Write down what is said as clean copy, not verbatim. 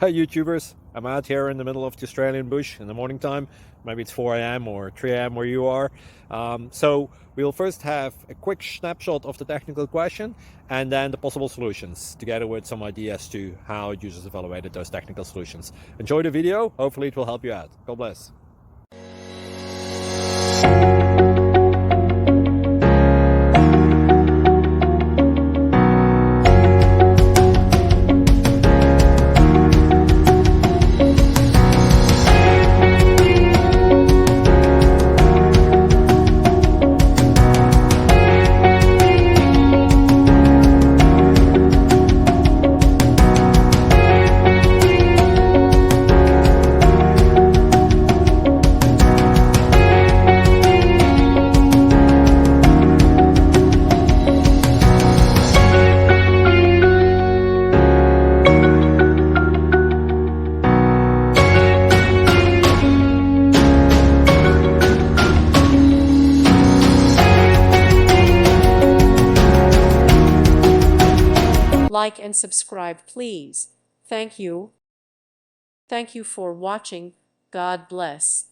Hi YouTubers, I'm out here in the middle of the Australian bush in the morning time. Maybe it's 4 a.m. or 3 a.m. where you are. So we'll first have a quick snapshot of the technical question and then the possible solutions, together with some ideas to how users evaluated those technical solutions. Enjoy the video, hopefully it will help you out. God bless. Like and subscribe, please. Thank you. Thank you for watching. God bless.